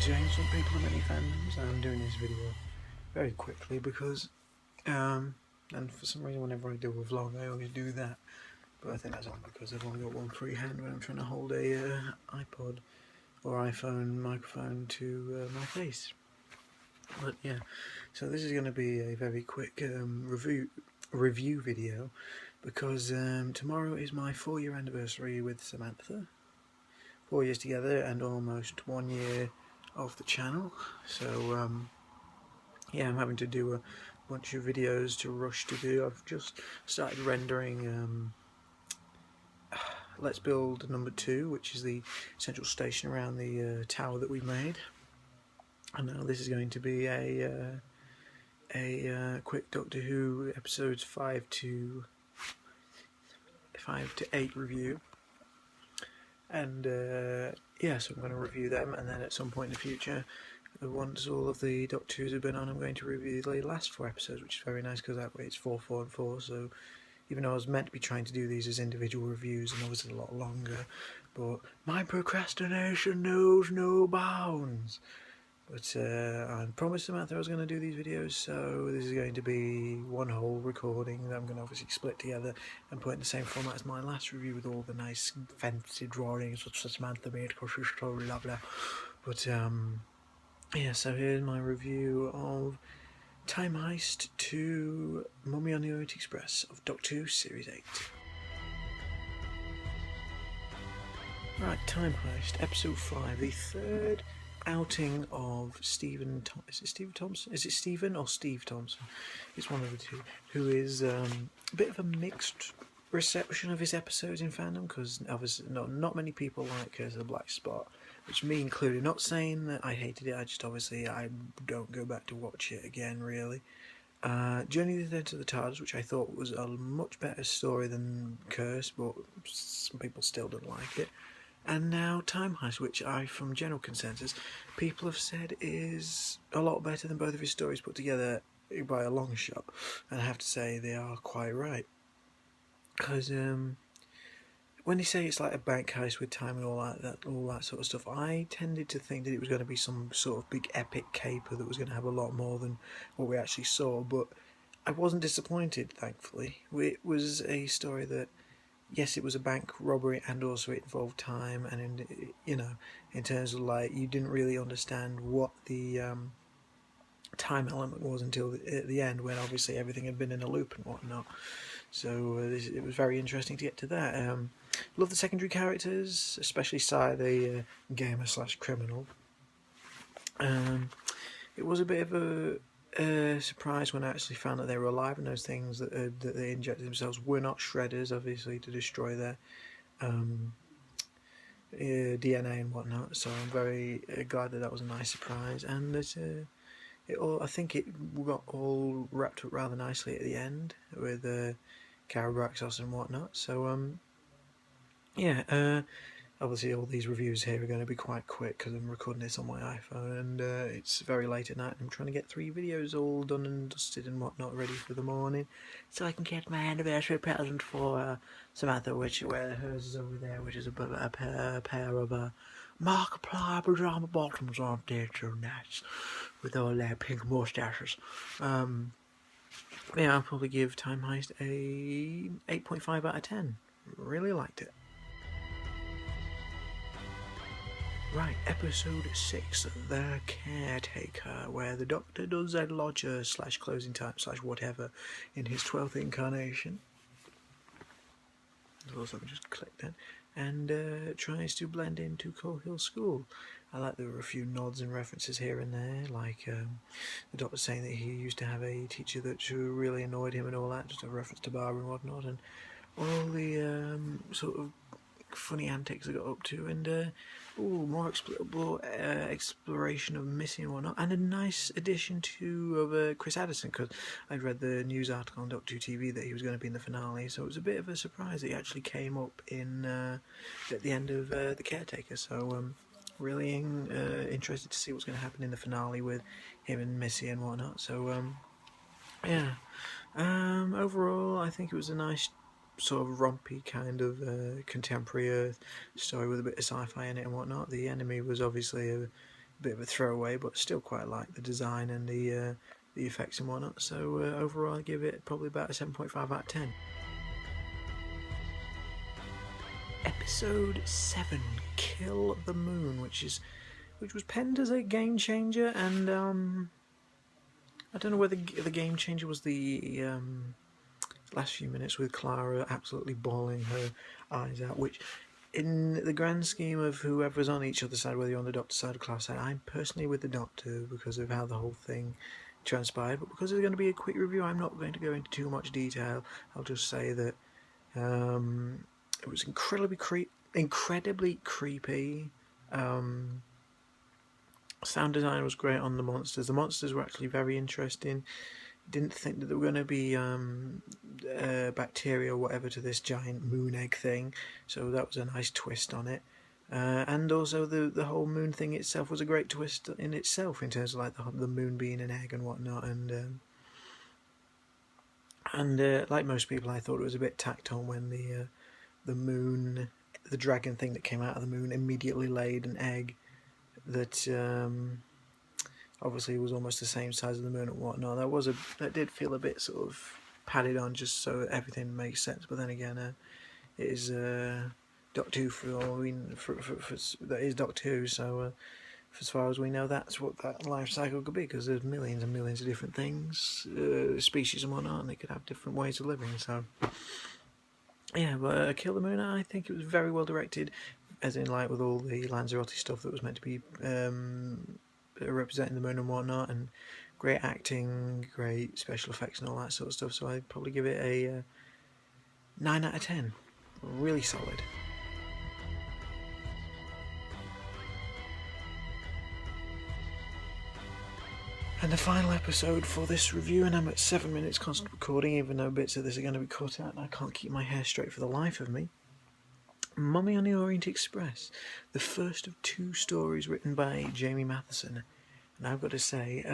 James from People of Many Fandoms. I'm doing this video very quickly because, and for some reason whenever I do a vlog I always do that, but I think that's only because I've only got one free hand when I'm trying to hold a iPod or iPhone microphone to my face. But yeah, so this is going to be a very quick review video because tomorrow is my 4-year anniversary with Samantha. 4 years together and almost 1 year of the channel, so yeah, I'm having to do a bunch of videos to rush to do. I've just started rendering Let's Build number 2, which is the central station around the tower that we made, and now this is going to be a quick Doctor Who episodes 5 to 8 review. And yeah, so I'm going to review them, and then at some point in the future, once all of the Doctor Who's have been on, I'm going to review the last 4 episodes, which is very nice because that way it's 4, 4 and 4, so even though I was meant to be trying to do these as individual reviews and obviously a lot longer, but my procrastination knows no bounds. But I promised Samantha I was going to do these videos, so this is going to be one whole recording that I'm going to obviously split together and put in the same format as my last review with all the nice fancy drawings which Samantha made because she's so lovely. But yeah, so here's my review of Time Heist to Mummy on the Orient Express of Doctor Who Series 8. Right, Time Heist, Episode 5, the third outing of Stephen Thompson? Is it Stephen or Steve Thompson? It's one of the two. Who is a bit of a mixed reception of his episodes in fandom, because obviously not many people like Curse of the Black Spot, which me included. Not saying that I hated it, I just obviously I don't go back to watch it again really. Journey to the TARDIS, which I thought was a much better story than Curse, but some people still don't like it. And now Time Heist, which from general consensus, people have said is a lot better than both of his stories put together by a long shot. And I have to say they are quite right. Because when they say it's like a bank heist with time and all that sort of stuff, I tended to think that it was going to be some sort of big epic caper that was going to have a lot more than what we actually saw. But I wasn't disappointed, thankfully. It was a story that, yes, it was a bank robbery and also it involved time, and in terms of like, you didn't really understand what the time element was until at the end, when obviously everything had been in a loop and whatnot. So it was very interesting to get to that. Love the secondary characters, especially Si, the gamer / criminal. It was a bit of a surprise when I actually found that they were alive, and those things that they injected themselves were not shredders, obviously, to destroy their DNA and whatnot. So I'm very glad that was a nice surprise, and I think it got all wrapped up rather nicely at the end with Carabraxos and whatnot. So yeah. Obviously all these reviews here are going to be quite quick because I'm recording this on my iPhone, and it's very late at night and I'm trying to get 3 videos all done and dusted and whatnot ready for the morning, so I can get my anniversary present for Samantha, where hers is over there, which is a pair of Markiplier pyjama bottoms. Aren't they so nice with all their pink moustaches? Yeah, I'll probably give Time Heist a 8.5 out of 10. Really liked it. Right, episode 6, The Caretaker, where the Doctor does a lodger / closing time / whatever in his 12th incarnation. Also, just click that, and tries to blend into Coal Hill School. I like there were a few nods and references here and there, like the Doctor saying that he used to have a teacher that really annoyed him and all that, just a reference to Barbara and whatnot, and all the sort of funny antics I got up to, and more exploration of Missy and whatnot, and a nice addition of Chris Addison, because I'd read the news article on Doctor Who TV that he was going to be in the finale, so it was a bit of a surprise that he actually came up in at the end of The Caretaker. So really interested to see what's going to happen in the finale with him and Missy and whatnot. So yeah, overall I think it was a nice sort of rompy kind of contemporary Earth story with a bit of sci-fi in it and whatnot. The enemy was obviously bit of a throwaway, but still quite like the design and the effects and whatnot. So overall, I give it probably about a 7.5 out of 10. Episode 7, Kill the Moon, which was penned as a game changer, and I don't know whether the game changer was the last few minutes with Clara absolutely bawling her eyes out, which in the grand scheme of whoever's on each other side, whether you're on the Doctor side or Clara side, I'm personally with the Doctor because of how the whole thing transpired, but because it's going to be a quick review, I'm not going to go into too much detail. I'll just say that it was incredibly creepy. Sound design was great on the monsters. The monsters were actually very interesting. Didn't think that there were going to be bacteria or whatever to this giant moon egg thing, so that was a nice twist on it. And also the whole moon thing itself was a great twist in itself, in terms of like the moon being an egg and whatnot. And like most people, I thought it was a bit tacked on when the moon, the dragon thing that came out of the moon, immediately laid an egg that obviously was almost the same size as the moon and whatnot. That did feel a bit sort of padded on, just so everything makes sense. But then again, it is Doctor Who for all we that is Doctor Who. So as far as we know, that's what that life cycle could be, because there's millions and millions of different things, species and whatnot, and they could have different ways of living. So yeah, but Kill the Moon, I think it was very well directed, as in like with all the Lanzarote stuff that was meant to be representing the moon and whatnot, and great acting, great special effects and all that sort of stuff. So I'd probably give it a 9 out of 10. Really solid. And the final episode for this review, and I'm at 7 minutes constant recording, even though bits of this are going to be cut out and I can't keep my hair straight for the life of me. Mummy on the Orient Express, the first of 2 stories written by Jamie Matheson. And I've got to say,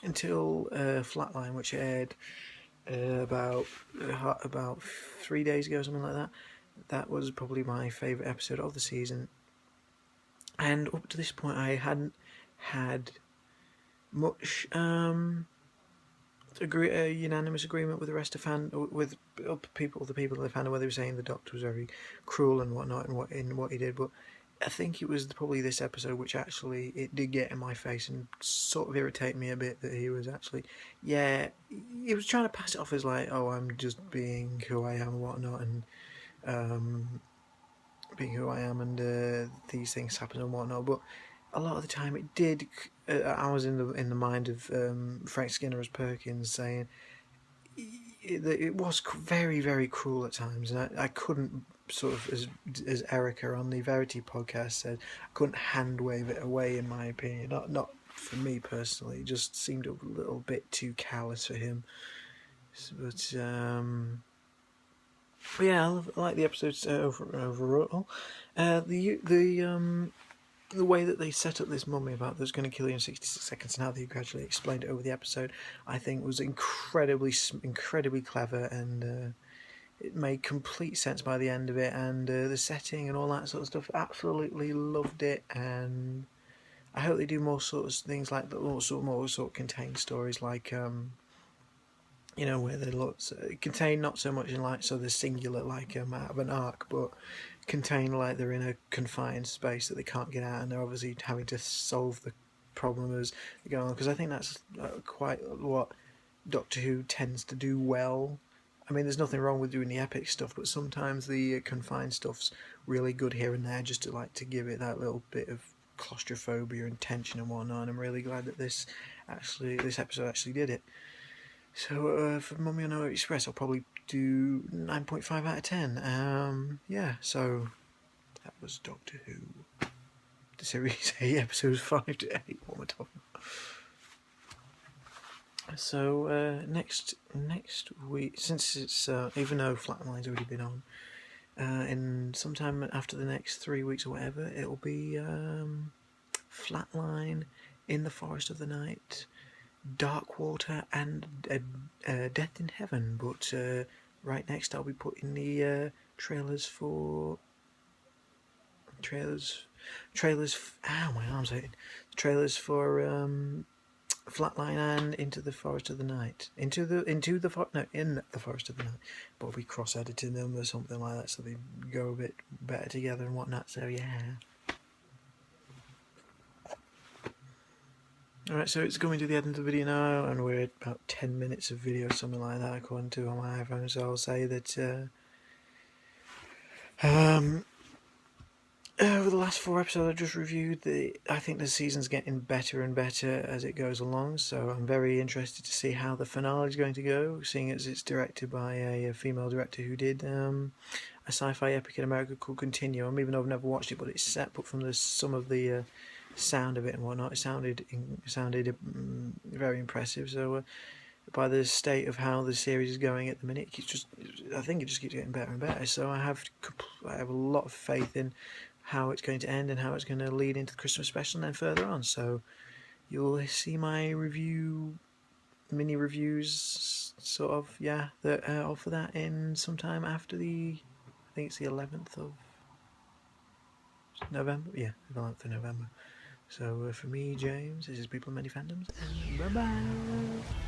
until Flatline, which aired about 3 days ago, something like that, that was probably my favourite episode of the season. And up to this point, I hadn't had much unanimous agreement with the rest of the people of the fandom, where they were saying the Doctor was very cruel and whatnot in what he did. But I think it was probably this episode which actually it did get in my face and sort of irritate me a bit, that he was actually, he was trying to pass it off as like, oh, I'm just being who I am and whatnot, and being who I am, and these things happen and whatnot. But a lot of the time it did. I was in the mind of Frank Skinner as Perkins, saying it was very, very cruel at times, and I couldn't sort of, as Erica on the Verity podcast said, I couldn't hand wave it away, in my opinion. Not for me personally. It just seemed a little bit too callous for him. But yeah, I like the episodes overall. The way that they set up this mummy about that's going to kill you in 66 seconds, and how they gradually explained it over the episode, I think was incredibly clever, and it made complete sense by the end of it, and the setting and all that sort of stuff, absolutely loved it. And I hope they do more sort of things like that, more sort of contained stories, like where they contain not so much in like so the singular like out of an arc, but contain like they're in a confined space that they can't get out, and they're obviously having to solve the problem as they go on. Because I think that's quite what Doctor Who tends to do well. I mean, there's nothing wrong with doing the epic stuff, but sometimes the confined stuff's really good here and there, just to give it that little bit of claustrophobia and tension and whatnot. And I'm really glad that this episode actually did it. So for Mummy on the Orient Express, I'll probably do 9.5 out of 10. So that was Doctor Who, the series 8, episodes 5 to 8. What am I talking about? So next week, since it's even though Flatline's already been on, in sometime after the next 3 weeks or whatever, it'll be Flatline, In the Forest of the Night, Dark Water, and Death in Heaven. But right next, I'll be putting the trailers trailers. Ow, my arm's hurting. Trailers for Flatline and Into the Forest of the Night. In the Forest of the Night. But we'll be cross-editing them or something like that, so they go a bit better together and whatnot. So yeah. Alright, so it's coming to the end of the video now, and we're at about 10 minutes of video, something like that, according to on my iPhone. So I'll say that over the last 4 episodes I just reviewed, I think the season's getting better and better as it goes along, so I'm very interested to see how the finale is going to go, seeing as it's directed by a female director who did a sci-fi epic in America called Continuum, even though I've never watched it, but it's set, but from some of the sound of it and whatnot, it sounded very impressive. So by the state of how the series is going at the minute, I think it just keeps getting better and better. So I have a lot of faith in how it's going to end and how it's going to lead into the Christmas special and then further on. So you'll see my mini reviews, sort of, that offer that in sometime after I think it's the 11th of November. Yeah, the 11th of November. So for me, James, this is People of Many Fandoms, and bye bye.